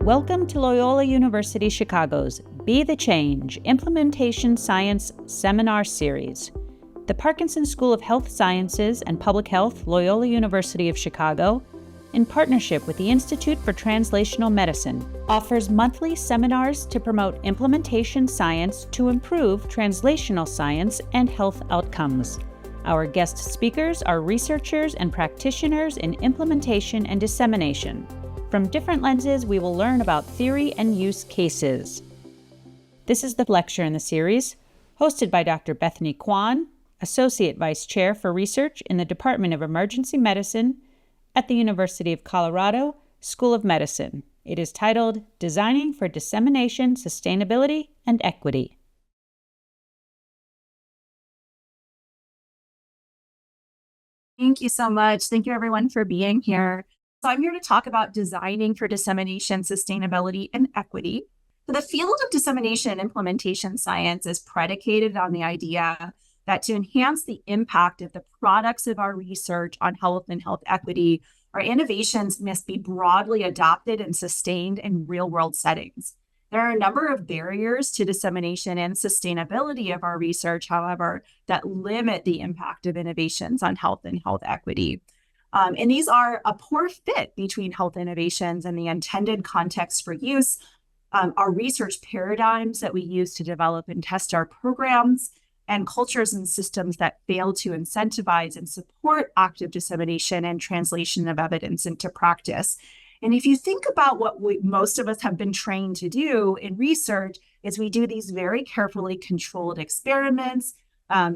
Welcome to Loyola University Chicago's Be the Change Implementation Science Seminar Series. The Parkinson School of Health Sciences and Public Health, Loyola University of Chicago, in partnership with the Institute for Translational Medicine, offers monthly seminars to promote implementation science to improve translational science and health outcomes. Our guest speakers are researchers and practitioners in implementation and dissemination. From different lenses, we will learn about theory and use cases. This is the lecture in the series, hosted by Dr. Bethany Kwan, Associate Vice Chair for Research in the Department of Emergency Medicine at the University of Colorado School of Medicine. It is titled Designing for Dissemination, Sustainability, and Equity. Thank you so much. Thank you, everyone, for being here. So I'm here to talk about designing for dissemination, sustainability, and equity. So the field of dissemination and implementation science is predicated on the idea that to enhance the impact of the products of our research on health and health equity, our innovations must be broadly adopted and sustained in real-world settings. There are a number of barriers to dissemination and sustainability of our research, however, that limit the impact of innovations on health and health equity. And these are a poor fit between health innovations and the intended context for use, our research paradigms that we use to develop and test our programs, and cultures and systems that fail to incentivize and support active dissemination and translation of evidence into practice. And if you think about what most of us have been trained to do in research, is we do these very carefully controlled experiments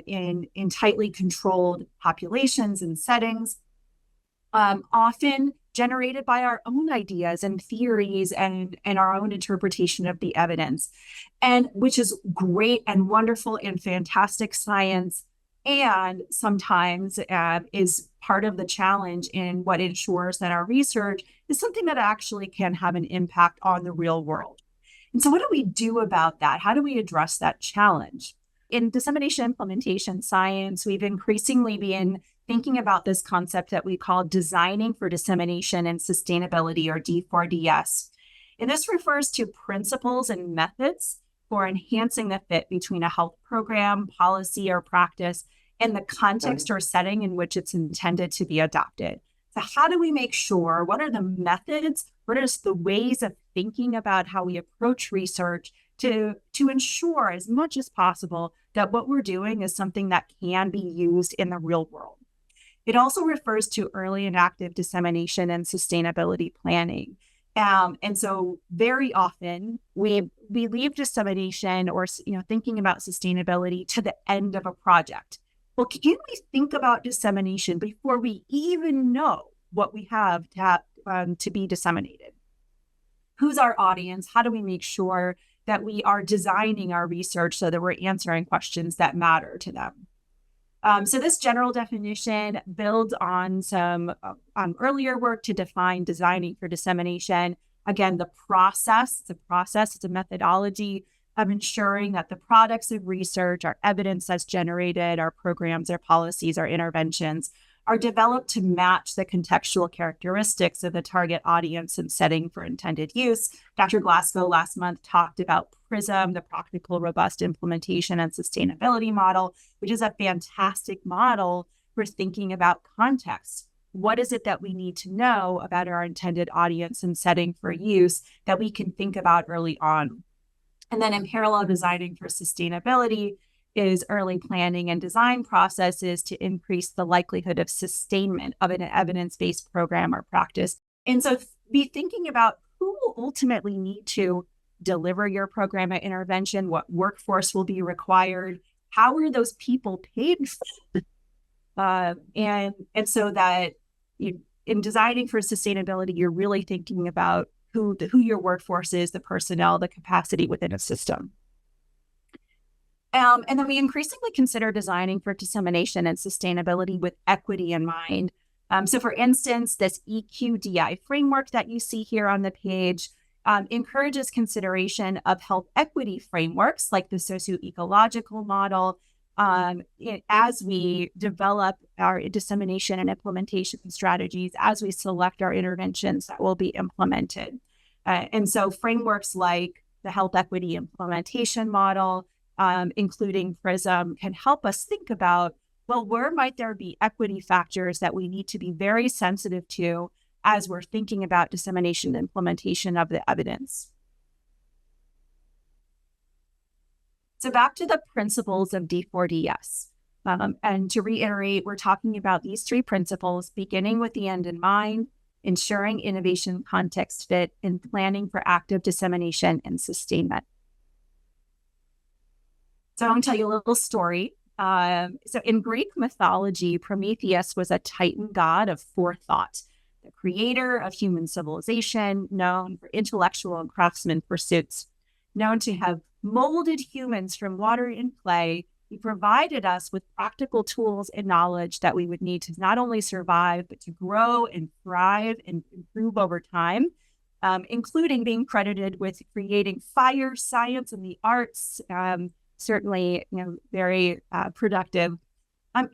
in tightly controlled populations and settings, often generated by our own ideas and theories and our own interpretation of the evidence, and which is great and wonderful and fantastic science, and sometimes is part of the challenge in what ensures that our research is something that actually can have an impact on the real world. And so what do we do about that? How do we address that challenge? In dissemination implementation science, we've increasingly been thinking about this concept that we call designing for dissemination and sustainability, or D4DS. And this refers to principles and methods for enhancing the fit between a health program, policy, or practice and the context or setting in which it's intended to be adopted. So how do we make sure, what are the methods, what are the ways of thinking about how we approach research to ensure as much as possible that what we're doing is something that can be used in the real world? It also refers to early and active dissemination and sustainability planning. And so very often we leave dissemination or thinking about sustainability to the end of a project. Well, can we think about dissemination before we even know what we have to be disseminated? Who's our audience? How do we make sure that we are designing our research so that we're answering questions that matter to them? So this general definition builds on some earlier work to define designing for dissemination. Again, it's a methodology of ensuring that the products of research, our evidence that's generated, our programs, our policies, our interventions are developed to match the contextual characteristics of the target audience and setting for intended use. Dr. Glasgow last month talked about PRISM, the Practical, Robust Implementation and Sustainability Model, which is a fantastic model for thinking about context. What is it that we need to know about our intended audience and setting for use that we can think about early on? And then in parallel, designing for sustainability is early planning and design processes to increase the likelihood of sustainment of an evidence-based program or practice. And so be thinking about who will ultimately need to deliver your program or intervention, what workforce will be required, how are those people paid for? And so that in designing for sustainability, you're really thinking about who your workforce is, the personnel, the capacity within a system. And then we increasingly consider designing for dissemination and sustainability with equity in mind. So for instance, this EQDI framework that you see here on the page encourages consideration of health equity frameworks like the socio-ecological model as we develop our dissemination and implementation strategies, as we select our interventions that will be implemented. And so frameworks like the health equity implementation model, including PRISM, can help us think about, well, where might there be equity factors that we need to be very sensitive to as we're thinking about dissemination and implementation of the evidence. So back to the principles of D4DS. And to reiterate, we're talking about these three principles, beginning with the end in mind, ensuring innovation context fit, and planning for active dissemination and sustainment. So I'm going to tell you a little story. So in Greek mythology, Prometheus was a Titan god of forethought, the creator of human civilization, known for intellectual and craftsman pursuits. Known to have molded humans from water and clay, he provided us with practical tools and knowledge that we would need to not only survive, but to grow and thrive and improve over time, including being credited with creating fire, science, and the arts. Certainly, very productive.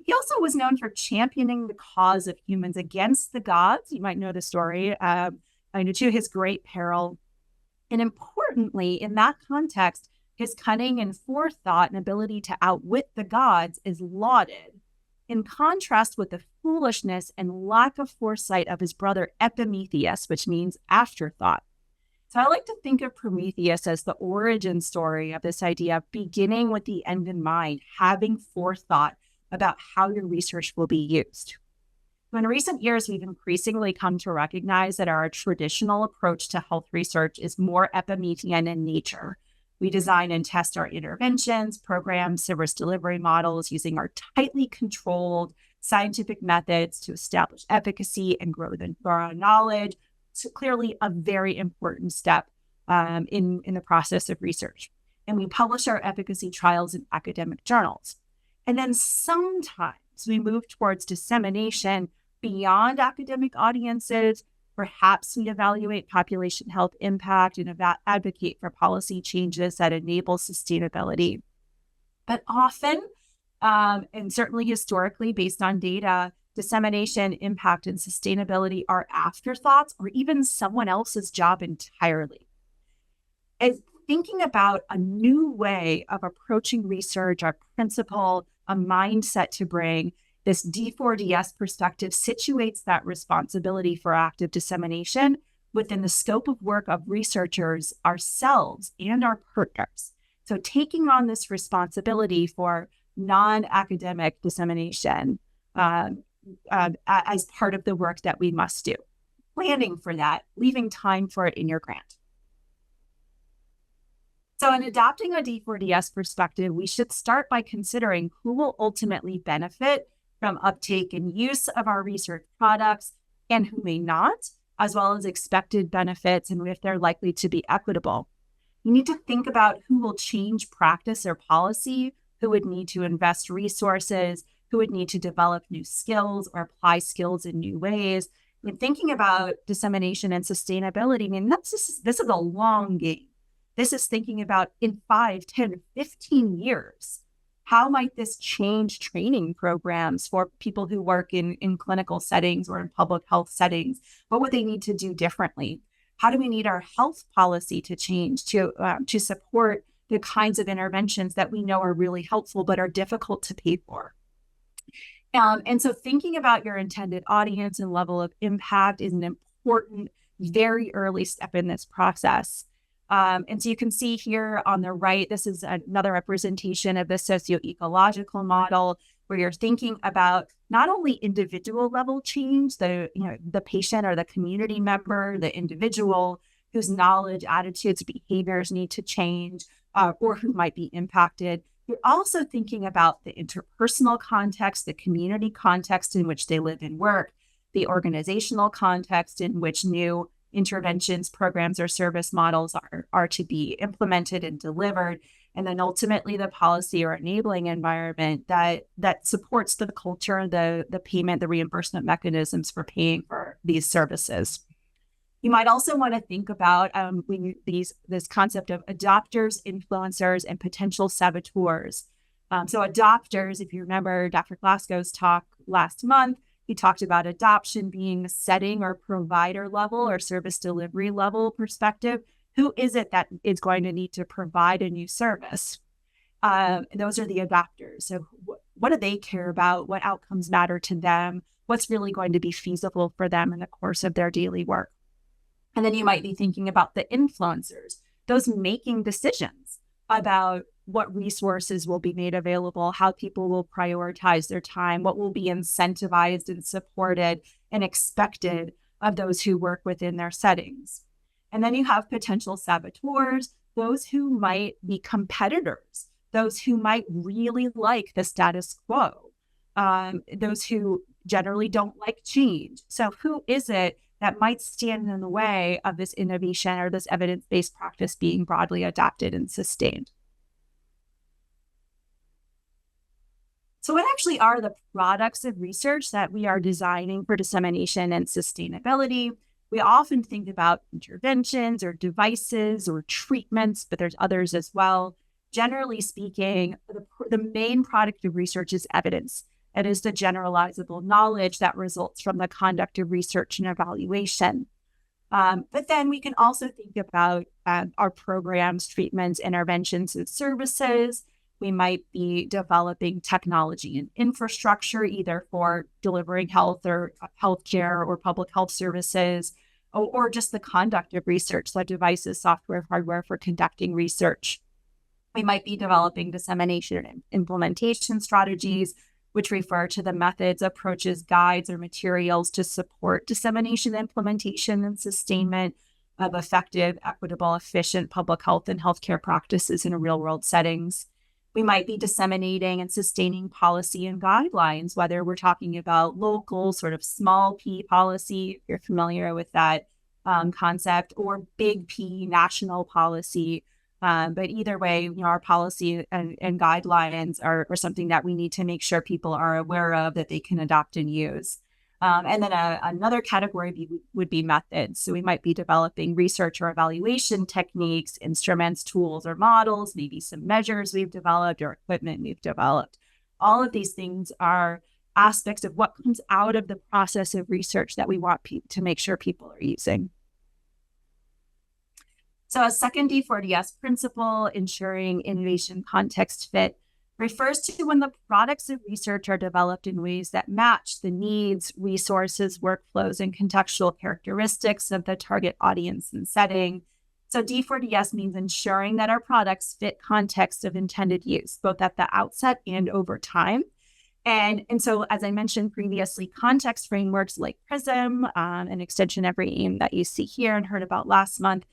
He also was known for championing the cause of humans against the gods. You might know the story, to his great peril. And importantly, in that context, his cunning and forethought and ability to outwit the gods is lauded, in contrast with the foolishness and lack of foresight of his brother Epimetheus, which means afterthought. So I like to think of Prometheus as the origin story of this idea of beginning with the end in mind, having forethought about how your research will be used. In recent years, we've increasingly come to recognize that our traditional approach to health research is more Epimethean in nature. We design and test our interventions, programs, service delivery models using our tightly controlled scientific methods to establish efficacy and grow our knowledge. So clearly a very important step in the process of research. And we publish our efficacy trials in academic journals. And then sometimes we move towards dissemination beyond academic audiences. Perhaps we evaluate population health impact and advocate for policy changes that enable sustainability. But often, and certainly historically based on data, dissemination, impact, and sustainability are afterthoughts or even someone else's job entirely. As thinking about a new way of approaching research, our principle, a mindset to bring, this D4DS perspective situates that responsibility for active dissemination within the scope of work of researchers, ourselves, and our partners. So taking on this responsibility for non-academic dissemination as part of the work that we must do. Planning for that, leaving time for it in your grant. So in adopting a D4DS perspective, we should start by considering who will ultimately benefit from uptake and use of our research products and who may not, as well as expected benefits and if they're likely to be equitable. You need to think about who will change practice or policy, who would need to invest resources, who would need to develop new skills or apply skills in new ways. When thinking about dissemination and sustainability, this is a long game. This is thinking about in 5, 10, 15 years. How might this change training programs for people who work in clinical settings or in public health settings? What would they need to do differently? How do we need our health policy to change to support the kinds of interventions that we know are really helpful but are difficult to pay for? And so thinking about your intended audience and level of impact is an important, very early step in this process. And so you can see here on the right, this is another representation of the socio-ecological model where you're thinking about not only individual level change, the patient or the community member, the individual whose knowledge, attitudes, behaviors need to change, or who might be impacted. You're also thinking about the interpersonal context, the community context in which they live and work, the organizational context in which new interventions, programs, or service models are to be implemented and delivered, and then ultimately the policy or enabling environment that supports the culture, the payment, the reimbursement mechanisms for paying for these services. You might also want to think about this concept of adopters, influencers, and potential saboteurs. So adopters, if you remember Dr. Glasgow's talk last month, He talked about adoption being a setting or provider level or service delivery level perspective. Who is it that is going to need to provide a new service? Those are the adopters. So what do they care about? What outcomes matter to them? What's really going to be feasible for them in the course of their daily work? And then you might be thinking about the influencers, those making decisions about what resources will be made available, how people will prioritize their time, what will be incentivized and supported and expected of those who work within their settings. And then you have potential saboteurs, those who might be competitors, those who might really like the status quo, those who generally don't like change. So who is it that might stand in the way of this innovation or this evidence-based practice being broadly adopted and sustained? So what actually are the products of research that we are designing for dissemination and sustainability? We often think about interventions or devices or treatments, but there's others as well. Generally speaking, the main product of research is evidence. It is the generalizable knowledge that results from the conduct of research and evaluation. But then we can also think about our programs, treatments, interventions, and services. We might be developing technology and infrastructure, either for delivering health or healthcare or public health services, or just the conduct of research, so devices, software, hardware for conducting research. We might be developing dissemination and implementation strategies, which refer to the methods, approaches, guides, or materials to support dissemination, implementation, and sustainment of effective, equitable, efficient public health and healthcare practices in real-world settings. We might be disseminating and sustaining policy and guidelines, whether we're talking about local, sort of small p policy, if you're familiar with that concept, or big P national policy. But either way, our policy and guidelines are something that we need to make sure people are aware of, that they can adopt and use. And then another category would be methods. So we might be developing research or evaluation techniques, instruments, tools, or models, maybe some measures we've developed or equipment we've developed. All of these things are aspects of what comes out of the process of research that we want to make sure people are using. So a second D4DS principle, ensuring innovation context fit, refers to when the products of research are developed in ways that match the needs, resources, workflows, and contextual characteristics of the target audience and setting. So D4DS means ensuring that our products fit context of intended use, both at the outset and over time. And so, as I mentioned previously, context frameworks like PRISM, an extension of AIM that you see here and heard about last month.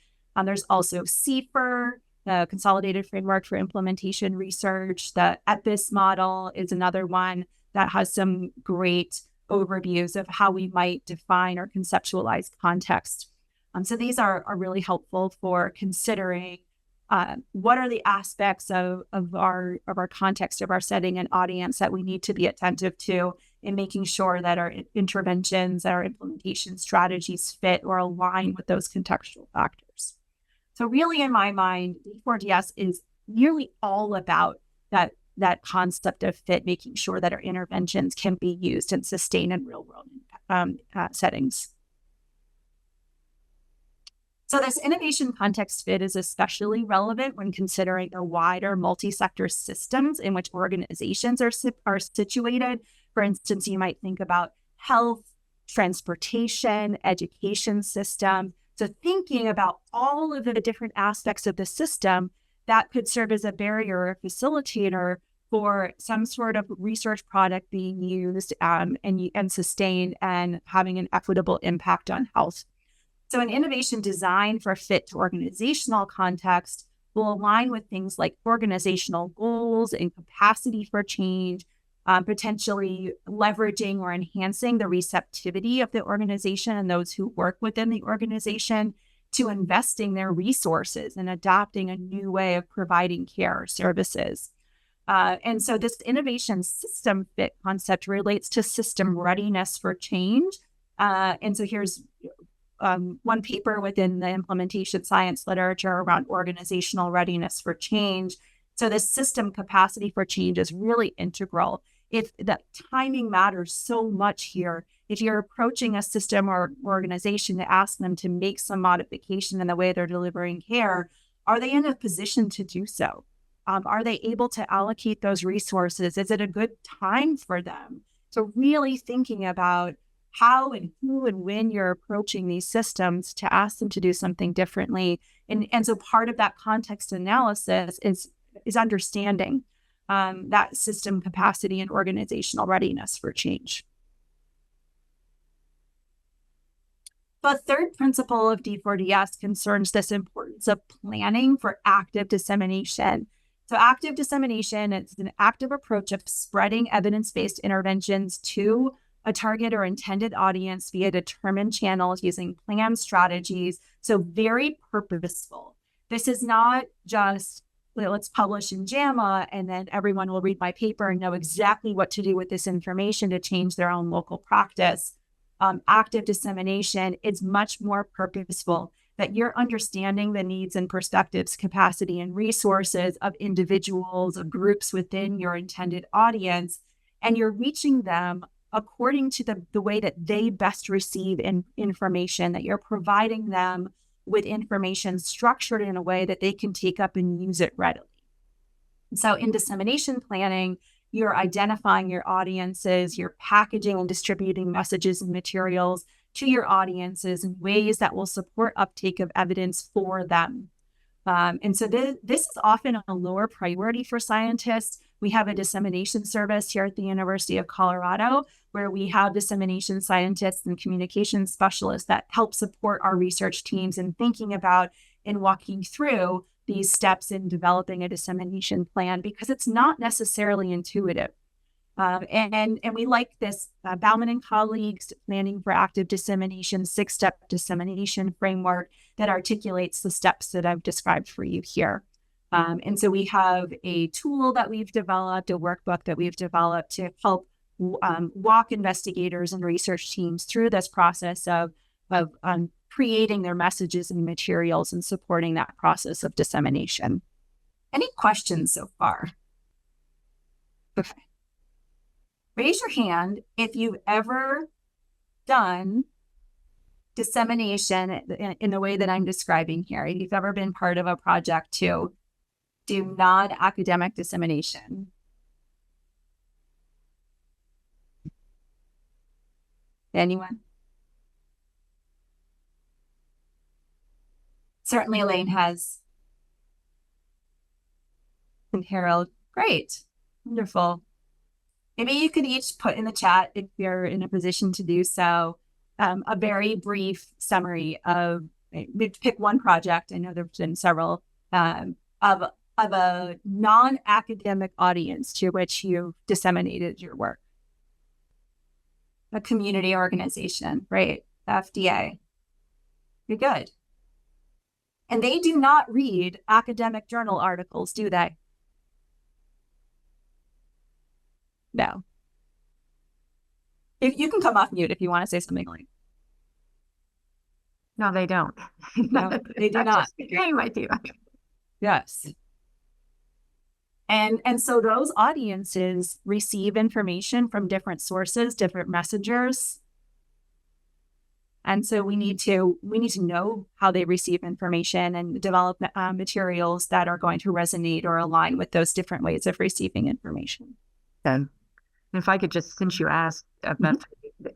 There's also CFR, the Consolidated Framework for Implementation Research. The EPIS model is another one that has some great overviews of how we might define or conceptualize context. So these are really helpful for considering what are the aspects of our context, of our setting and audience that we need to be attentive to in making sure that our interventions, our implementation strategies fit or align with those contextual factors. So really, in my mind, D4DS is nearly all about that concept of fit, making sure that our interventions can be used and sustained in real-world settings. So this innovation context fit is especially relevant when considering the wider multi-sector systems in which organizations are situated. For instance, you might think about health, transportation, education system. So thinking about all of the different aspects of the system that could serve as a barrier or facilitator for some sort of research product being used and sustained and having an equitable impact on health. So an innovation designed for fit to organizational context will align with things like organizational goals and capacity for change, potentially leveraging or enhancing the receptivity of the organization and those who work within the organization to investing their resources and adopting a new way of providing care or services. And so this innovation system fit concept relates to system readiness for change. And so here's one paper within the implementation science literature around organizational readiness for change. So this system capacity for change is really integral if the timing matters so much here, if you're approaching a system or organization to ask them to make some modification in the way they're delivering care, are they in a position to do so? Are they able to allocate those resources? Is it a good time for them? So really thinking about how and who and when you're approaching these systems to ask them to do something differently. And so part of that context analysis is understanding that system capacity and organizational readiness for change. The third principle of D4DS concerns this importance of planning for active dissemination. So active dissemination is an active approach of spreading evidence-based interventions to a target or intended audience via determined channels using planned strategies. So very purposeful. This is not just, let's publish in JAMA and then everyone will read my paper and know exactly what to do with this information to change their own local practice. Active dissemination is much more purposeful, that you're understanding the needs and perspectives, capacity, and resources of individuals, of groups within your intended audience, and you're reaching them according to the way that they best receive information, that you're providing them with information structured in a way that they can take up and use it readily. So in dissemination planning, you're identifying your audiences, you're packaging and distributing messages and materials to your audiences in ways that will support uptake of evidence for them. And so this is often a lower priority for scientists. We have a dissemination service here at the University of Colorado where we have dissemination scientists and communication specialists that help support our research teams in thinking about and walking through these steps in developing a dissemination plan, because it's not necessarily intuitive. And we like this Bauman and colleagues Planning for Active Dissemination 6-step dissemination framework that articulates the steps that I've described for you here. And so we have a tool that we've developed, a workbook that we've developed to help walk investigators and research teams through this process of creating their messages and materials and supporting that process of dissemination. Any questions so far? Okay. Raise your hand if you've ever done dissemination in the way that I'm describing here. If you've ever been part of a project to do non-academic dissemination. Anyone? Certainly Elaine has. And Harold, great, wonderful. Maybe you could each put in the chat, if you're in a position to do so, a very brief summary of, maybe pick one project, I know there's been several, of a non-academic audience to which you disseminated your work. A community organization, right? The FDA. You're good. And they do not read academic journal articles, do they? No. If you can come off mute if you want to say something like. No, they don't. No, they do not. They might do. Yes. And so those audiences receive information from different sources, different messengers. And so we need to know how they receive information and develop materials that are going to resonate or align with those different ways of receiving information. And if I could just, since you asked about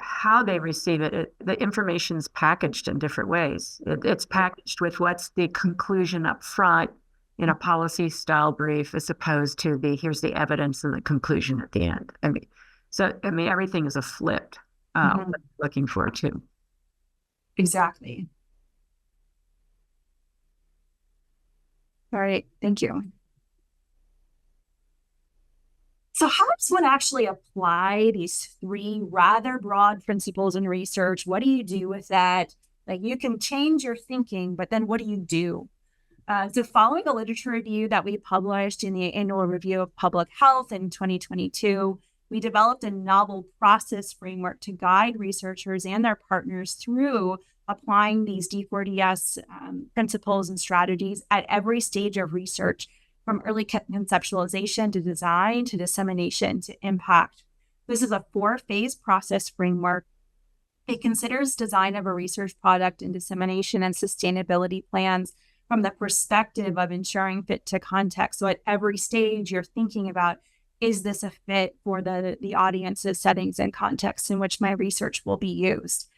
how they receive it, the information's packaged in different ways. It's packaged with what's the conclusion up front in a policy style brief, as opposed to here's the evidence and the conclusion at the end. Everything is a flipped looking for too. Exactly. All right, thank you. So how does one actually apply these three rather broad principles in research? What do you do with that? Like, you can change your thinking, but then what do you do? So following a literature review that we published in the Annual Review of Public Health in 2022, we developed a novel process framework to guide researchers and their partners through applying these D4DS principles and strategies at every stage of research, from early conceptualization to design to dissemination to impact. This is a 4-phase process framework. It considers design of a research product and dissemination and sustainability plans from the perspective of ensuring fit to context. So at every stage, you're thinking about, is this a fit for the audience's settings and contexts in which my research will be used?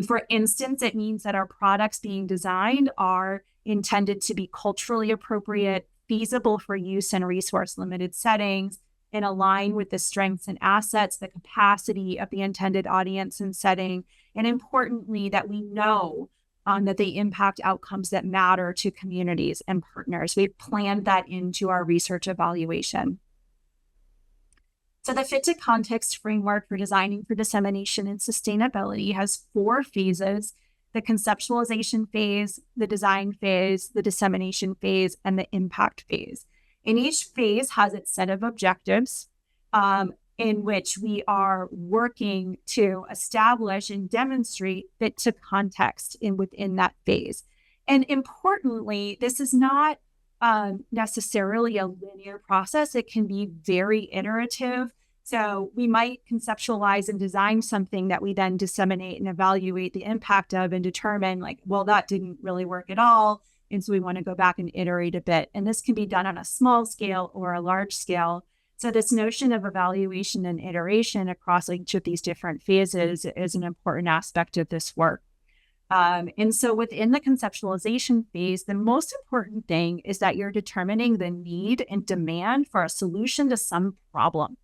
For instance, it means that our products being designed are intended to be culturally appropriate, feasible for use in resource-limited settings, and align with the strengths and assets, the capacity of the intended audience and setting, and importantly, that we know that they impact outcomes that matter to communities and partners. We've planned that into our research evaluation. So the fit to context framework for designing for dissemination and sustainability has 4 phases: the conceptualization phase, the design phase, the dissemination phase, and the impact phase. And each phase has its set of objectives in which we are working to establish and demonstrate fit to context within that phase. And importantly, this is not necessarily a linear process. It can be very iterative. So we might conceptualize and design something that we then disseminate and evaluate the impact of and determine, like, well, that didn't really work at all. And so we want to go back and iterate a bit. And this can be done on a small scale or a large scale. So this notion of evaluation and iteration across each of these different phases is an important aspect of this work. And so within the conceptualization phase, the most important thing is that you're determining the need and demand for a solution to some problem.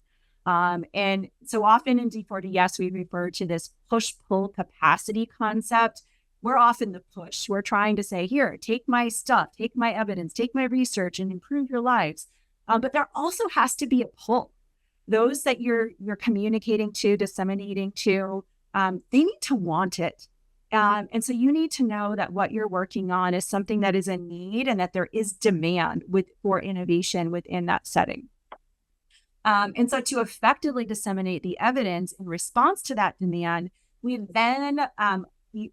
And so often in D4DS, we refer to this push-pull capacity concept. We're often the push. We're trying to say, here, take my stuff, take my evidence, take my research, and improve your lives. But there also has to be a pull. Those that you're communicating to, disseminating to, they need to want it. And so you need to know that what you're working on is something that is a need and that there is demand for innovation within that setting. And so to effectively disseminate the evidence in response to that demand, we then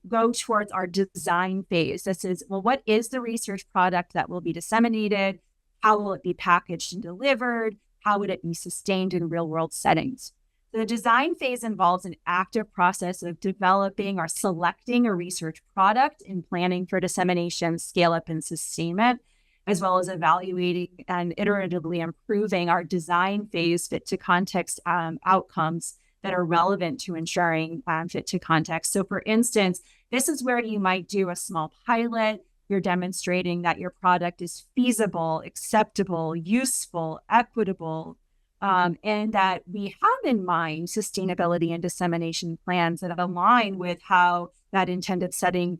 go towards our design phase. This is, well, what is the research product that will be disseminated? How will it be packaged and delivered? How would it be sustained in real-world settings? The design phase involves an active process of developing or selecting a research product and planning for dissemination, scale-up, and sustainment, as well as evaluating and iteratively improving our design phase fit to context outcomes that are relevant to ensuring fit to context. So for instance, this is where you might do a small pilot. You're demonstrating that your product is feasible, acceptable, useful, equitable, and that we have in mind sustainability and dissemination plans that align with how that intended setting,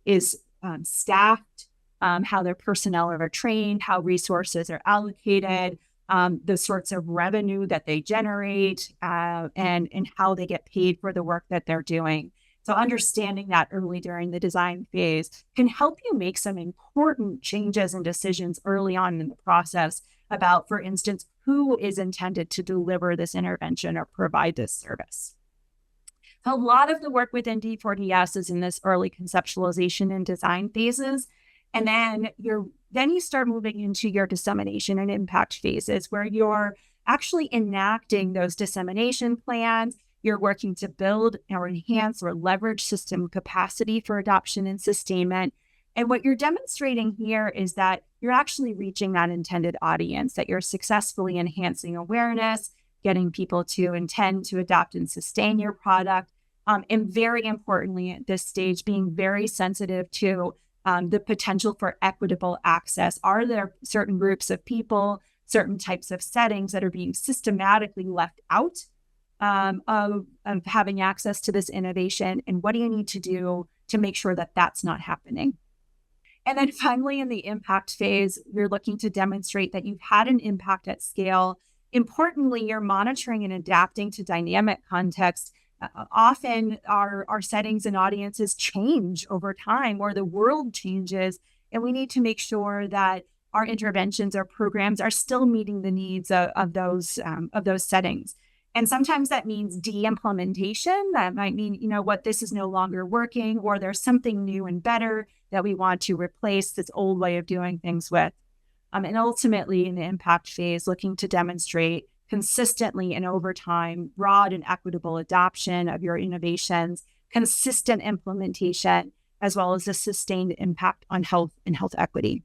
is staffed, how their personnel are trained, how resources are allocated, the sorts of revenue that they generate, and how they get paid for the work that they're doing. So understanding that early during the design phase can help you make some important changes and decisions early on in the process about, for instance, who is intended to deliver this intervention or provide this service. A lot of the work within D4DS is in this early conceptualization and design phases. And then you start moving into your dissemination and impact phases, where you're actually enacting those dissemination plans. You're working to build or enhance or leverage system capacity for adoption and sustainment. And what you're demonstrating here is that you're actually reaching that intended audience, that you're successfully enhancing awareness, getting people to intend to adopt and sustain your product. And very importantly at this stage, being very sensitive to the potential for equitable access. Are there certain groups of people, certain types of settings that are being systematically left out of having access to this innovation? And what do you need to do to make sure that that's not happening? And then finally, in the impact phase, you're looking to demonstrate that you've had an impact at scale. Importantly, you're monitoring and adapting to dynamic context. Often our settings and audiences change over time, or the world changes, and we need to make sure that our interventions or programs are still meeting the needs of those settings. And sometimes that means de-implementation. That might mean, what, this is no longer working, or there's something new and better that we want to replace this old way of doing things with. And ultimately, in the impact phase, looking to demonstrate consistently and over time, broad and equitable adoption of your innovations, consistent implementation, as well as a sustained impact on health and health equity.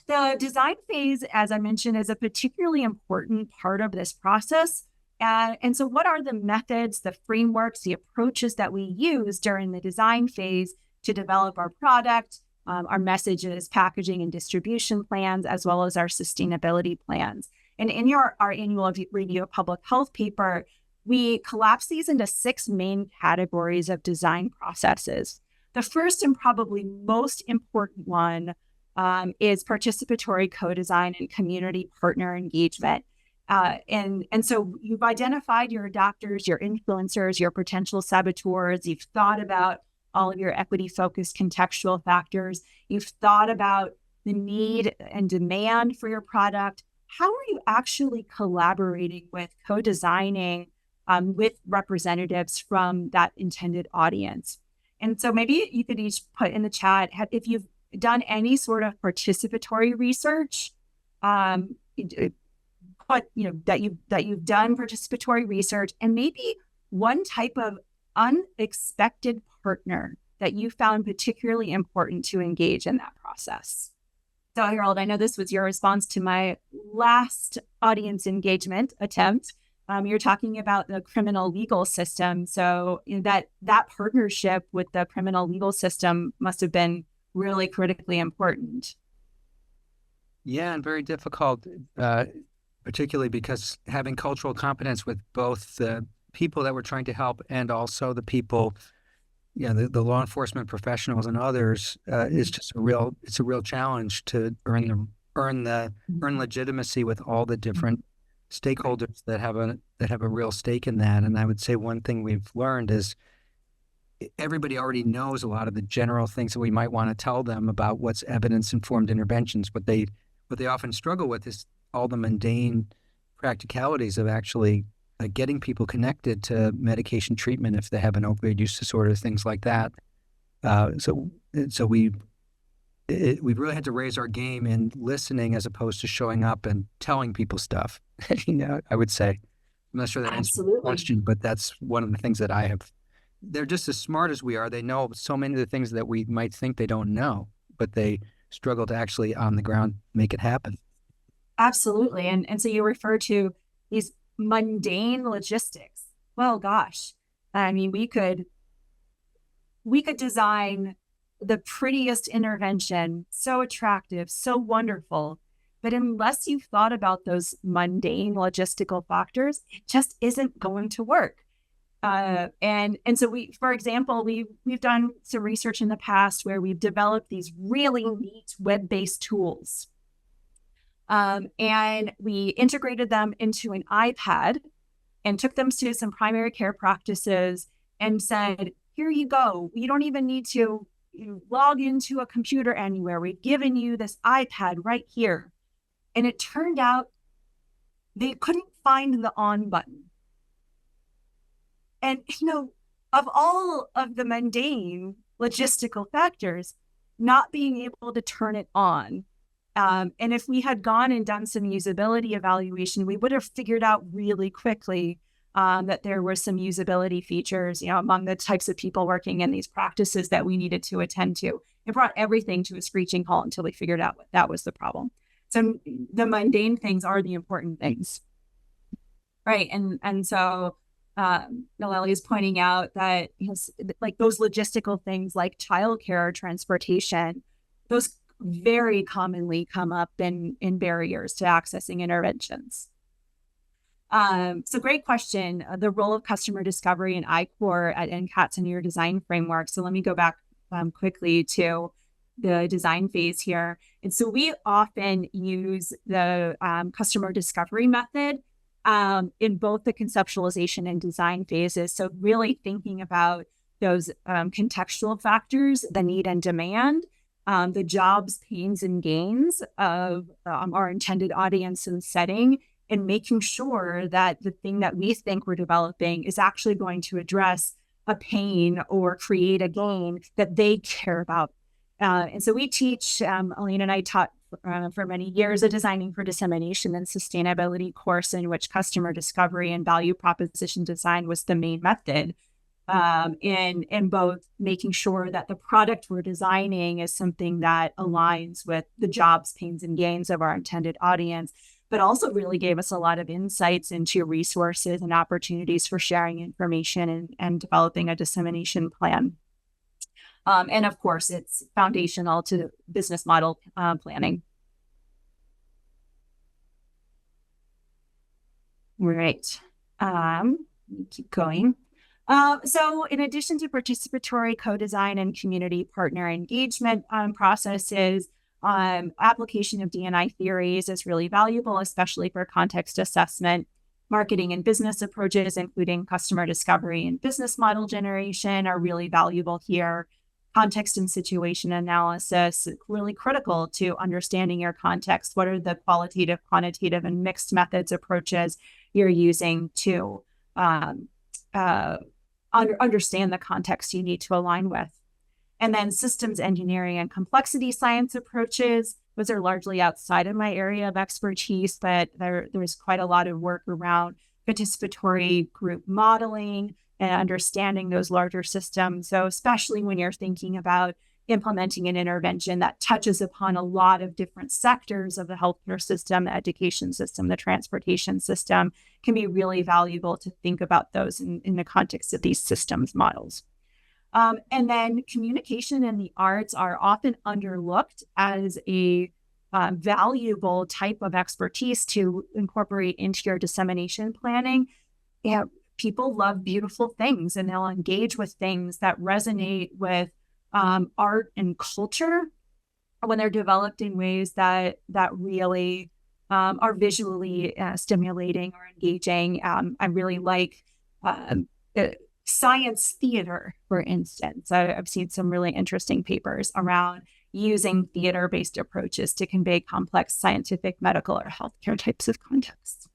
The design phase, as I mentioned, is a particularly important part of this process. And so what are the methods, the frameworks, the approaches that we use during the design phase to develop our product, our messages, packaging, and distribution plans, as well as our sustainability plans? And in our annual review of public health paper, we collapse these into 6 main categories of design processes. The first and probably most important one is participatory co-design and community partner engagement. And so you've identified your adopters, your influencers, your potential saboteurs. You've thought about all of your equity-focused contextual factors. You've thought about the need and demand for your product. How are you actually collaborating with co-designing with representatives from that intended audience? And so maybe you could each put in the chat if you've done any sort of participatory research, that you've done participatory research, and maybe one type of unexpected partner that you found particularly important to engage in that process. So, Harold, I know this was your response to my last audience engagement attempt. You're talking about the criminal legal system. So that partnership with the criminal legal system must have been really critically important. Yeah, and very difficult, particularly because having cultural competence with both the people that we're trying to help and also the people, the law enforcement professionals and others, is just a real challenge to earn legitimacy with all the different stakeholders that have a real stake in that. And I would say one thing we've learned is everybody already knows a lot of the general things that we might want to tell them about what's evidence-informed interventions. What they often struggle with is all the mundane practicalities of actually getting people connected to medication treatment if they have an opioid use disorder, things like that. So we've really had to raise our game in listening as opposed to showing up and telling people stuff. I would say. I'm not sure that answers the question, but that's one of the things that I have. They're just as smart as we are. They know so many of the things that we might think they don't know, but they struggle to actually on the ground make it happen. Absolutely. And so you refer to these mundane logistics. Well, gosh, I mean, we could design the prettiest intervention, so attractive, so wonderful, but unless you've thought about those mundane logistical factors, it just isn't going to work. And so for example, we've done some research in the past where we've developed these really neat web-based tools. And we integrated them into an iPad and took them to some primary care practices and said, here you go. You don't even need to log into a computer anywhere. We've given you this iPad right here. And it turned out they couldn't find the on button. And, of all of the mundane logistical factors, not being able to turn it on. And if we had gone and done some usability evaluation, we would have figured out really quickly that there were some usability features, among the types of people working in these practices that we needed to attend to. It brought everything to a screeching halt until we figured out what that was the problem. So the mundane things are the important things. Right. And so Naleli is pointing out that like those logistical things like childcare or transportation, those very commonly come up in barriers to accessing interventions. So great question. The role of customer discovery and I-Core at NCATS in your design framework. So let me go back quickly to the design phase here. And so we often use the customer discovery method in both the conceptualization and design phases. So really thinking about those contextual factors, the need and demand, the jobs, pains, and gains of our intended audience and setting, and making sure that the thing that we think we're developing is actually going to address a pain or create a gain that they care about. And so we teach, Alina and I taught for many years a Designing for Dissemination and Sustainability course in which customer discovery and value proposition design was the main method. In both making sure that the product we're designing is something that aligns with the jobs, pains, and gains of our intended audience, but also really gave us a lot of insights into resources and opportunities for sharing information and developing a dissemination plan. And of course, it's foundational to business model planning. Right. Keep going. So in addition to participatory co-design and community partner engagement processes, application of D&I theories is really valuable, especially for context assessment. Marketing and business approaches, including customer discovery and business model generation, are really valuable here. Context and situation analysis, really critical to understanding your context. What are the qualitative, quantitative, and mixed methods approaches you're using to understand the context you need to align with? And then systems engineering and complexity science approaches. Those are largely outside of my area of expertise, but there's quite a lot of work around participatory group modeling and understanding those larger systems. So especially when you're thinking about implementing an intervention that touches upon a lot of different sectors of the healthcare system, the education system, the transportation system, can be really valuable to think about those in the context of these systems models. And then communication and the arts are often underlooked as a valuable type of expertise to incorporate into your dissemination planning. Yeah, people love beautiful things, and they'll engage with things that resonate with art and culture when they're developed in ways that really are visually stimulating or engaging. I really like science theater, for instance. I've seen some really interesting papers around using theater-based approaches to convey complex scientific, medical, or healthcare types of contexts.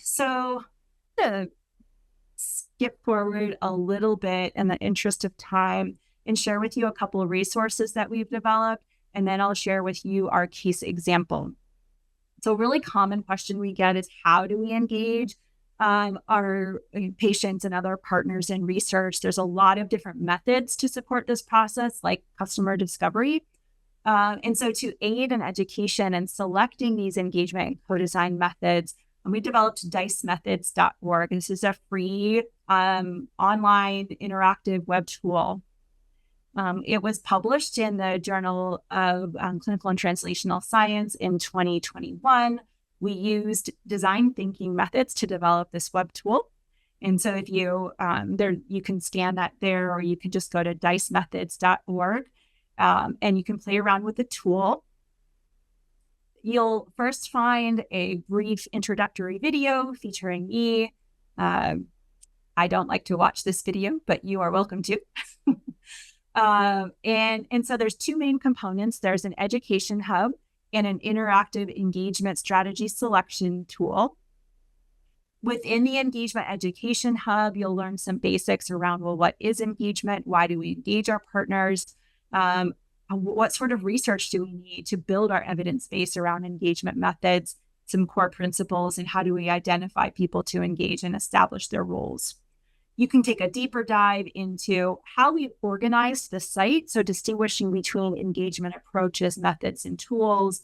So to skip forward a little bit in the interest of time and share with you a couple of resources that we've developed, and then I'll share with you our case example. So a really common question we get is, how do we engage our patients and other partners in research? There's a lot of different methods to support this process, like customer discovery. And so to aid in education and selecting these engagement and co-design methods, we developed dicemethods.org. This is a free online interactive web tool. It was published in the Journal of Clinical and Translational Science in 2021. We used design thinking methods to develop this web tool. And so if you you can scan that there, or you can just go to dicemethods.org and you can play around with the tool. You'll first find a brief introductory video featuring me. I don't like to watch this video, but you are welcome to. And so there's two main components. There's an education hub and an interactive engagement strategy selection tool. Within the engagement education hub, you'll learn some basics around, well, what is engagement? Why do we engage our partners? What sort of research do we need to build our evidence base around engagement methods, some core principles, and how do we identify people to engage and establish their roles? You can take a deeper dive into how we organized the site, so distinguishing between engagement approaches, methods, and tools,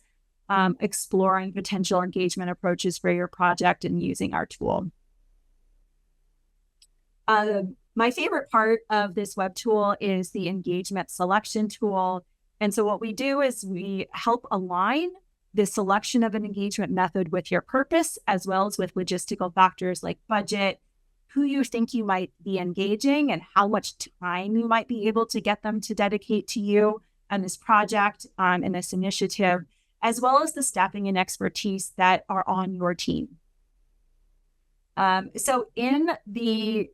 exploring potential engagement approaches for your project and using our tool. My favorite part of this web tool is the engagement selection tool. And so what we do is we help align the selection of an engagement method with your purpose, as well as with logistical factors like budget, who you think you might be engaging, and how much time you might be able to get them to dedicate to you and this project and this initiative, as well as the staffing and expertise that are on your team. So in the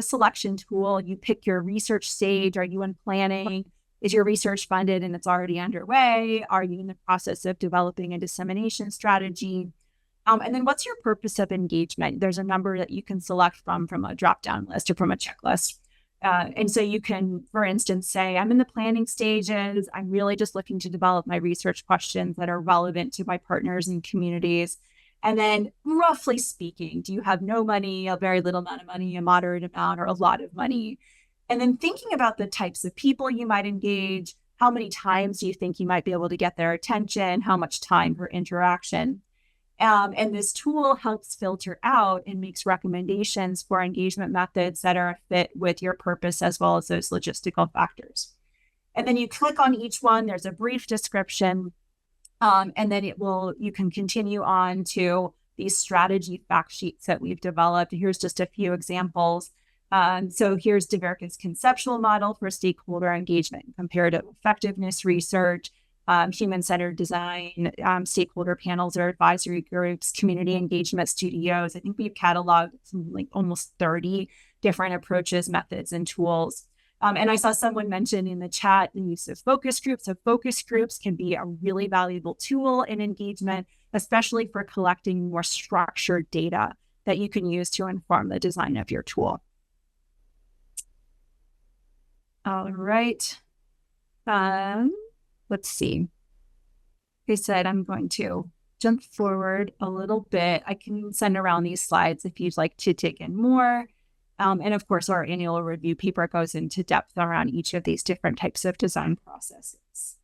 selection tool, you pick your research stage. Are you in planning? Is your research funded and it's already underway? Are you in the process of developing a dissemination strategy? And then what's your purpose of engagement? There's a number that you can select from a drop-down list or from a checklist. And so you can, for instance, say, I'm in the planning stages. I'm really just looking to develop my research questions that are relevant to my partners and communities. And then roughly speaking, do you have no money, a very little amount of money, a moderate amount, or a lot of money? And then thinking about the types of people you might engage, how many times do you think you might be able to get their attention? How much time per interaction? And this tool helps filter out and makes recommendations for engagement methods that are a fit with your purpose as well as those logistical factors. And then you click on each one, there's a brief description, and then you can continue on to these strategy fact sheets that we've developed. Here's just a few examples. So here's DeVerke's conceptual model for stakeholder engagement, comparative effectiveness research, human-centered design, stakeholder panels or advisory groups, community engagement studios. I think we've cataloged like almost 30 different approaches, methods, and tools. And I saw someone mention in the chat the use of focus groups. So focus groups can be a really valuable tool in engagement, especially for collecting more structured data that you can use to inform the design of your tool. All right. Let's see. Like I said, I'm going to jump forward a little bit. I can send around these slides if you'd like to dig in more. And of course, our annual review paper goes into depth around each of these different types of design processes.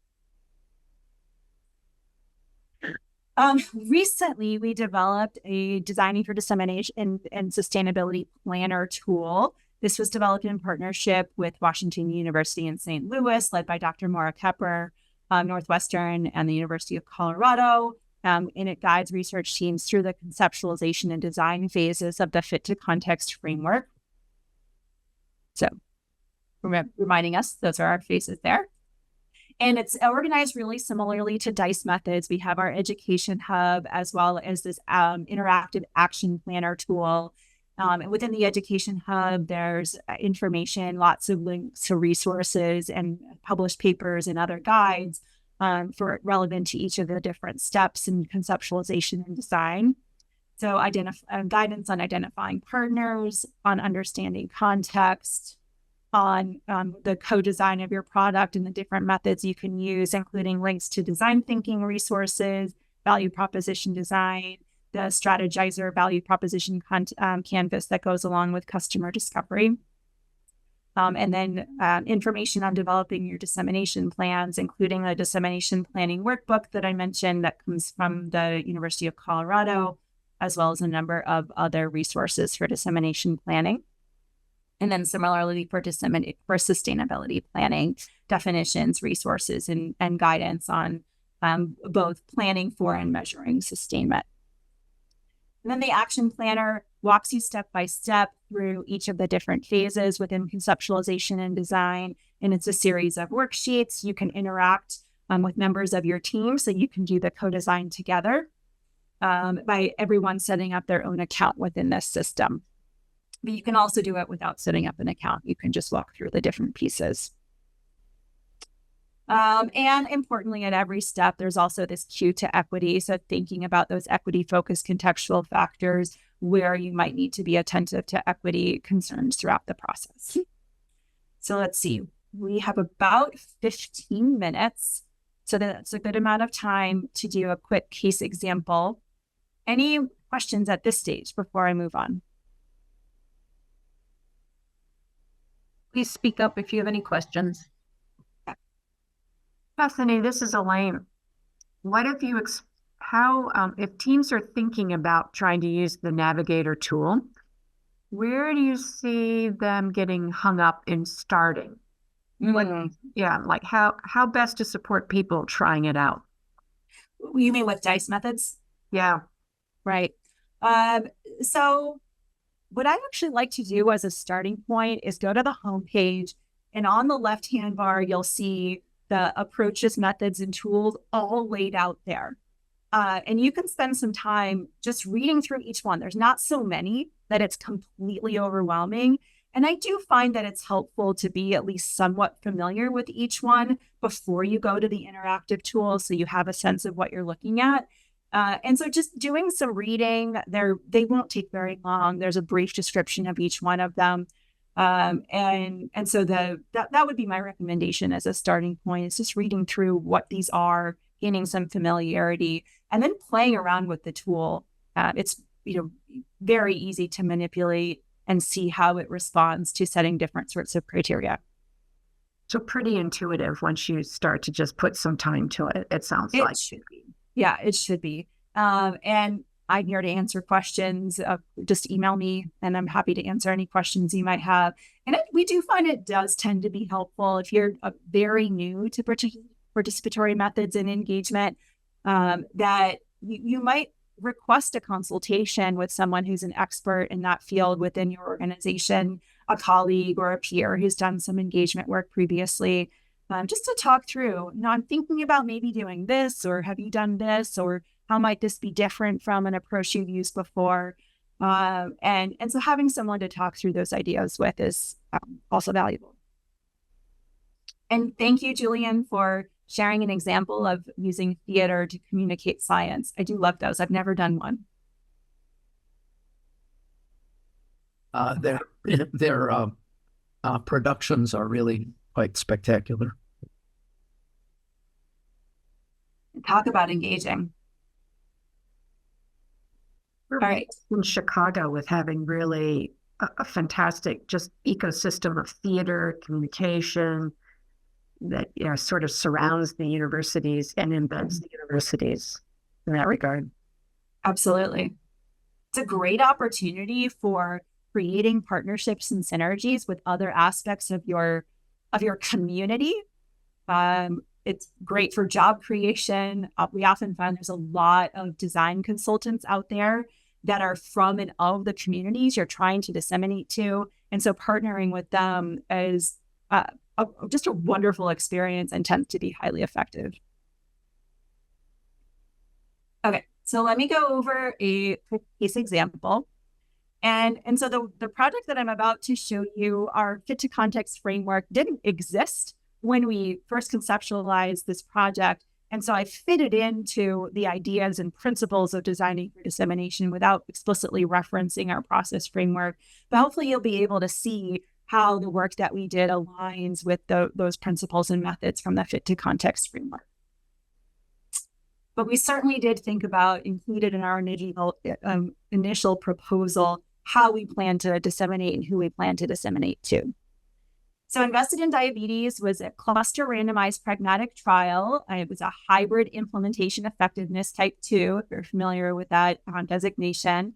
Recently, we developed a Designing for Dissemination and Sustainability Planner tool. This was developed in partnership with Washington University in St. Louis, led by Dr. Maura Kepper, Northwestern, and the University of Colorado. And it guides research teams through the conceptualization and design phases of the Fit to Context framework. So, reminding us, those are our phases there. And it's organized really similarly to DICE methods. We have our education hub as well as this interactive action planner tool. And within the education hub, there's information, lots of links to resources and published papers and other guides for relevant to each of the different steps in conceptualization and design. So guidance on identifying partners, on understanding context, on the co-design of your product and the different methods you can use, including links to design thinking resources, value proposition design, the strategizer value proposition canvas that goes along with customer discovery. And then information on developing your dissemination plans, including a dissemination planning workbook that I mentioned that comes from the University of Colorado, as well as a number of other resources for dissemination planning. And then similarly for sustainability planning, definitions, resources, and guidance on both planning for and measuring sustainment. And then the action planner walks you step by step through each of the different phases within conceptualization and design. And it's a series of worksheets. You can interact with members of your team so you can do the co-design together by everyone setting up their own account within this system. But you can also do it without setting up an account. You can just walk through the different pieces. And importantly, at every step, there's also this cue to equity. So thinking about those equity-focused contextual factors where you might need to be attentive to equity concerns throughout the process. So let's see. We have about 15 minutes. So that's a good amount of time to do a quick case example. Any questions at this stage before I move on? Please speak up if you have any questions. Bethany, this is Elaine. What if you, if teams are thinking about trying to use the Navigator tool, where do you see them getting hung up in starting? Like how best to support people trying it out? You mean with DICE methods? Yeah. Right. So what I actually like to do as a starting point is go to the homepage, and on the left-hand bar, you'll see the approaches, methods, and tools all laid out there. And you can spend some time just reading through each one. There's not so many that it's completely overwhelming. And I do find that it's helpful to be at least somewhat familiar with each one before you go to the interactive tools so you have a sense of what you're looking at. And so just doing some reading, they won't take very long. There's a brief description of each one of them. And so that would be my recommendation as a starting point, is just reading through what these are, gaining some familiarity, and then playing around with the tool. It's very easy to manipulate and see how it responds to setting different sorts of criteria. So pretty intuitive once you start to just put some time to it, it sounds like. It should be. Yeah, it should be. And I'm here to answer questions. Just email me and I'm happy to answer any questions you might have. And we do find it does tend to be helpful if you're very new to participatory methods and engagement, that you might request a consultation with someone who's an expert in that field within your organization, a colleague or a peer who's done some engagement work previously, just to talk through, I'm thinking about maybe doing this, or have you done this, or how might this be different from an approach you've used before? And so having someone to talk through those ideas with is also valuable. And thank you, Julian, for sharing an example of using theater to communicate science. I do love those. I've never done one. Their productions are really quite spectacular. Talk about engaging. All right. In Chicago, with having really a fantastic just ecosystem of theater, communication that sort of surrounds the universities and embeds the universities in that regard. Absolutely. It's a great opportunity for creating partnerships and synergies with other aspects of your community. It's great for job creation. We often find there's a lot of design consultants out there that are from and of the communities you're trying to disseminate to. And so partnering with them is just a wonderful experience and tends to be highly effective. Okay, so let me go over a quick case example. And so the project that I'm about to show you, our fit to context framework, didn't exist when we first conceptualized this project. And so I fitted into the ideas and principles of designing for dissemination without explicitly referencing our process framework. But hopefully you'll be able to see how the work that we did aligns with those principles and methods from the fit to context framework. But we certainly did think about, included in our initial proposal, how we plan to disseminate and who we plan to disseminate to. So Invested in Diabetes was a cluster randomized pragmatic trial. It was a hybrid implementation effectiveness type 2, if you're familiar with that designation.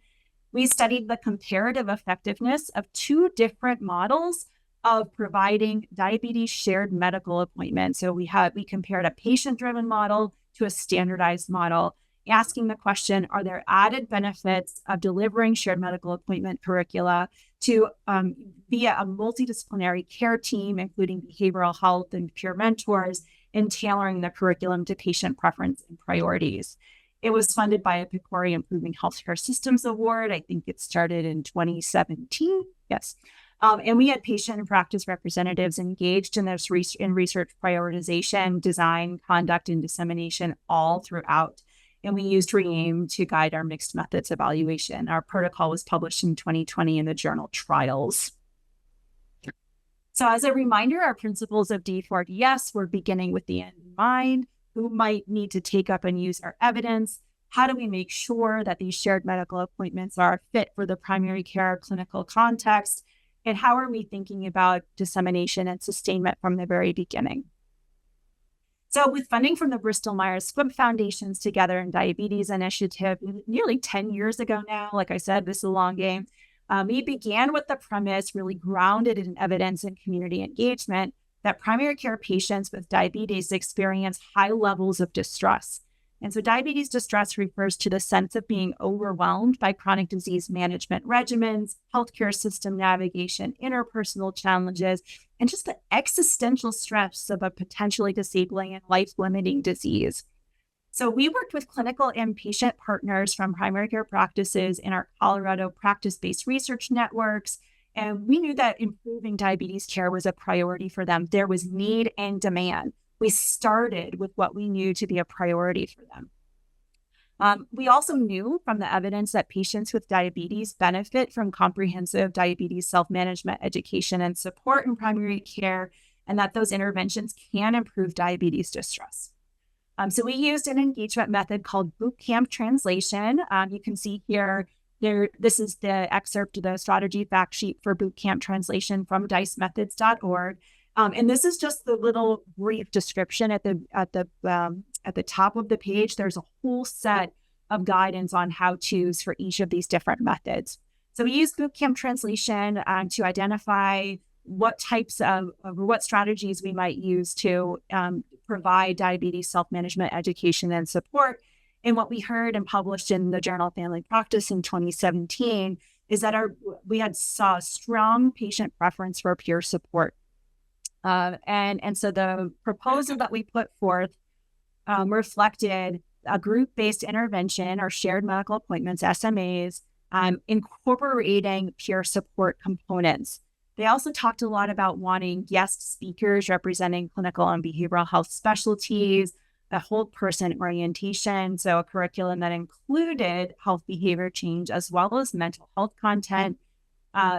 We studied the comparative effectiveness of 2 different models of providing diabetes shared medical appointments. So we compared a patient-driven model to a standardized model, asking the question, are there added benefits of delivering shared medical appointment curricula to via a multidisciplinary care team, including behavioral health and peer mentors, in tailoring the curriculum to patient preference and priorities. It was funded by a PCORI Improving Healthcare Systems Award. I think it started in 2017. Yes. And we had patient and practice representatives engaged in this research prioritization, design, conduct, and dissemination all throughout. And we used REAIM to guide our mixed methods evaluation. Our protocol was published in 2020 in the journal Trials. So as a reminder, our principles of D4DS, we're beginning with the end in mind. Who might need to take up and use our evidence? How do we make sure that these shared medical appointments are fit for the primary care clinical context? And how are we thinking about dissemination and sustainment from the very beginning? So with funding from the Bristol Myers Squibb Foundation's Together in Diabetes initiative, nearly 10 years ago now, like I said, this is a long game, we began with the premise really grounded in evidence and community engagement that primary care patients with diabetes experience high levels of distress. And so diabetes distress refers to the sense of being overwhelmed by chronic disease management regimens, healthcare system navigation, interpersonal challenges, and just the existential stress of a potentially disabling and life-limiting disease. So we worked with clinical and patient partners from primary care practices in our Colorado practice-based research networks, and we knew that improving diabetes care was a priority for them. There was need and demand. We started with what we knew to be a priority for them. We also knew from the evidence that patients with diabetes benefit from comprehensive diabetes self-management education and support in primary care, and that those interventions can improve diabetes distress. So we used an engagement method called boot camp translation. You can see here, this is the excerpt of the strategy fact sheet for boot camp translation from dicemethods.org. And this is just the little brief description at the top of the page. There's a whole set of guidance on how-tos for each of these different methods. So we use boot camp translation to identify what types of what strategies we might use to provide diabetes self-management education and support. And what we heard and published in the Journal of Family Practice in 2017 is that we saw strong patient preference for peer support. And so the proposal that we put forth reflected a group-based intervention or shared medical appointments, SMAs, incorporating peer support components. They also talked a lot about wanting guest speakers representing clinical and behavioral health specialties, a whole person orientation, so a curriculum that included health behavior change as well as mental health content.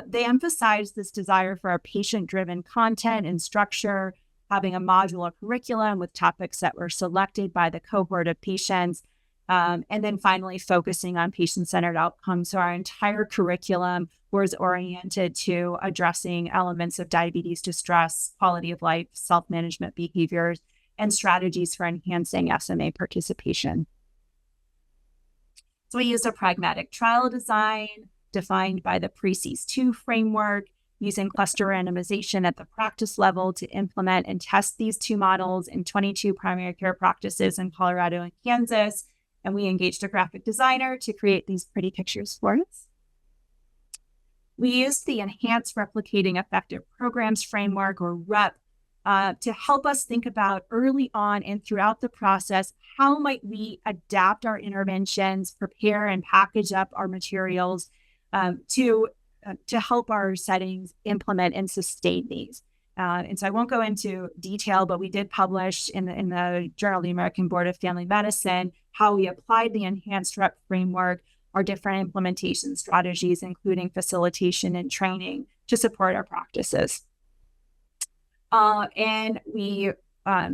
They emphasized this desire for a patient-driven content and structure, having a modular curriculum with topics that were selected by the cohort of patients, and then finally focusing on patient-centered outcomes. So our entire curriculum was oriented to addressing elements of diabetes distress, quality of life, self-management behaviors, and strategies for enhancing SMA participation. So we used a pragmatic trial design defined by the PRECISE-2 framework, using cluster randomization at the practice level to implement and test these two models in 22 primary care practices in Colorado and Kansas. And we engaged a graphic designer to create these pretty pictures for us. We used the Enhanced Replicating Effective Programs framework, or REP, to help us think about early on and throughout the process, how might we adapt our interventions, prepare and package up our materials to help our settings implement and sustain these. And so I won't go into detail, but we did publish in the Journal of the American Board of Family Medicine how we applied the Enhanced REP framework, our different implementation strategies, including facilitation and training to support our practices. And we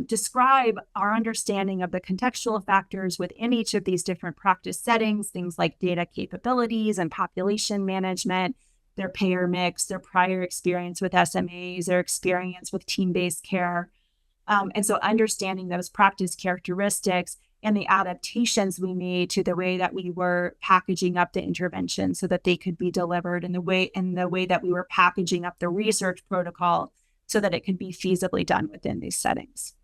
describe our understanding of the contextual factors within each of these different practice settings, things like data capabilities and population management, their payer mix, their prior experience with SMAs, their experience with team-based care. And so understanding those practice characteristics and the adaptations we made to the way that we were packaging up the intervention so that they could be delivered in the way that we were packaging up the research protocol so that it could be feasibly done within these settings.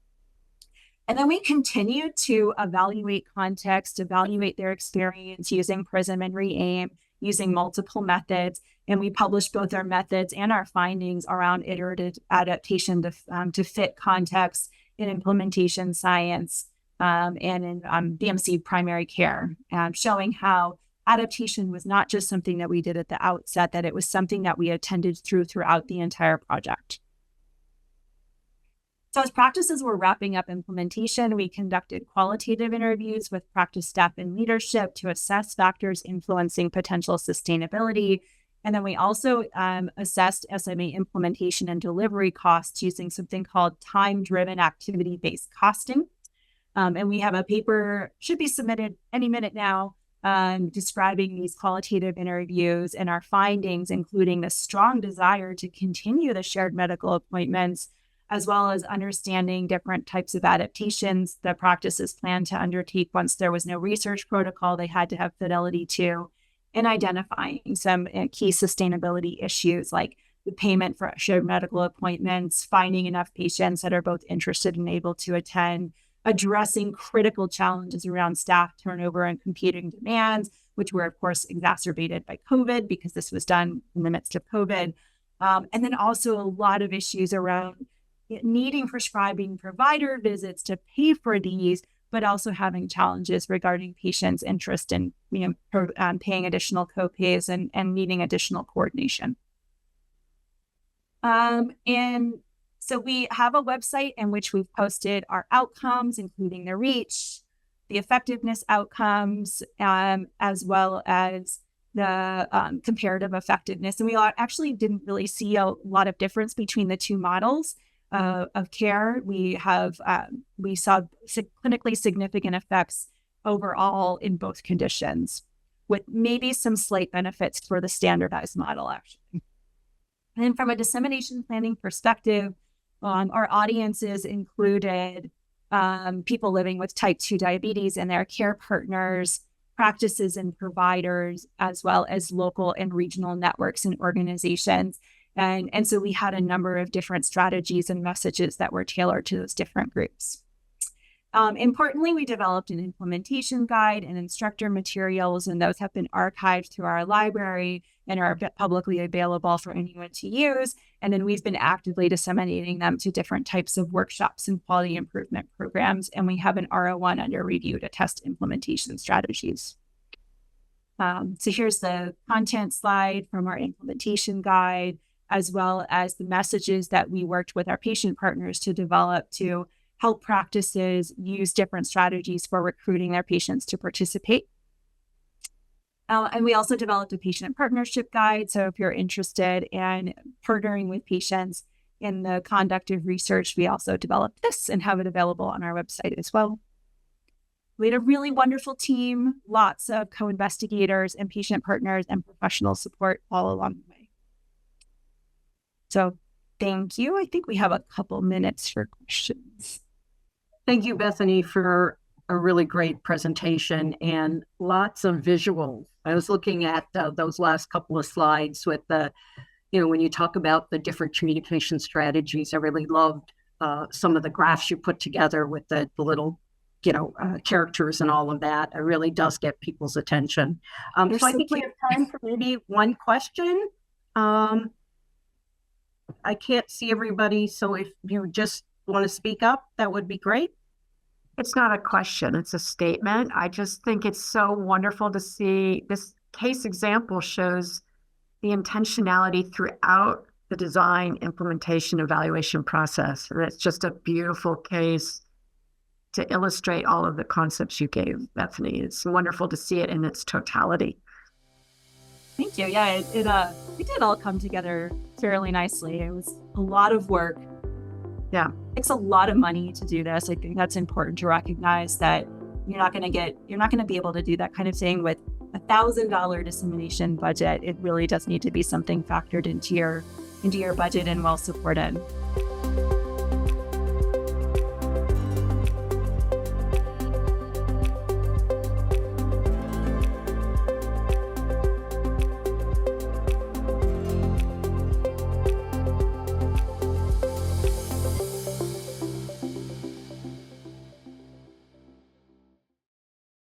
And then we continued to evaluate context, evaluate their experience using PRISM and REAIM, using multiple methods. And we published both our methods and our findings around iterative adaptation to fit context in implementation science and in BMC primary care, showing how adaptation was not just something that we did at the outset, that it was something that we attended throughout the entire project. So as practices were wrapping up implementation, we conducted qualitative interviews with practice staff and leadership to assess factors influencing potential sustainability. And then we also assessed SMA implementation and delivery costs using something called time-driven activity-based costing. And we have a paper, should be submitted any minute now, describing these qualitative interviews and our findings, including the strong desire to continue the shared medical appointments, as well as understanding different types of adaptations that practices plan to undertake once there was no research protocol they had to have fidelity to, and identifying some key sustainability issues like the payment for shared medical appointments, finding enough patients that are both interested and able to attend, addressing critical challenges around staff turnover and competing demands, which were, of course, exacerbated by COVID because this was done in the midst of COVID. And then also a lot of issues around needing prescribing provider visits to pay for these, but also having challenges regarding patients' interest in paying additional copays and needing additional coordination. And so we have a website in which we've posted our outcomes, including the reach, the effectiveness outcomes, as well as the comparative effectiveness. And we actually didn't really see a lot of difference between the two models of care. We saw clinically significant effects overall in both conditions, with maybe some slight benefits for the standardized model, actually. And then from a dissemination planning perspective, our audiences included people living with type 2 diabetes and their care partners, practices and providers, as well as local and regional networks and organizations. And so we had a number of different strategies and messages that were tailored to those different groups. Importantly, we developed an implementation guide and instructor materials, and those have been archived through our library and are publicly available for anyone to use. And then we've been actively disseminating them to different types of workshops and quality improvement programs. And we have an R01 under review to test implementation strategies. So here's the content slide from our implementation guide, as well as the messages that we worked with our patient partners to develop to help practices use different strategies for recruiting their patients to participate. And we also developed a patient partnership guide. So if you're interested in partnering with patients in the conduct of research, we also developed this and have it available on our website as well. We had a really wonderful team, lots of co-investigators and patient partners and professional support all along the way. So thank you. I think we have a couple minutes for questions. Thank you, Bethany, for a really great presentation and lots of visuals. I was looking at those last couple of slides with the, when you talk about the different communication strategies. I really loved some of the graphs you put together with the little, characters and all of that. It really does get people's attention. So I think we have time for maybe one question. I can't see everybody, so if you just want to speak up, that would be great. It's not a question, it's a statement. I just think it's so wonderful to see this case example shows the intentionality throughout the design, implementation, evaluation process. And it's just a beautiful case to illustrate all of the concepts you gave, Bethany. It's wonderful to see it in its totality. Thank you. Yeah, it did all come together fairly nicely. It was a lot of work. Yeah. It takes a lot of money to do this. I think that's important to recognize that you're not going to be able to do that kind of thing with $1,000 dissemination budget. It really does need to be something factored into your budget and well supported.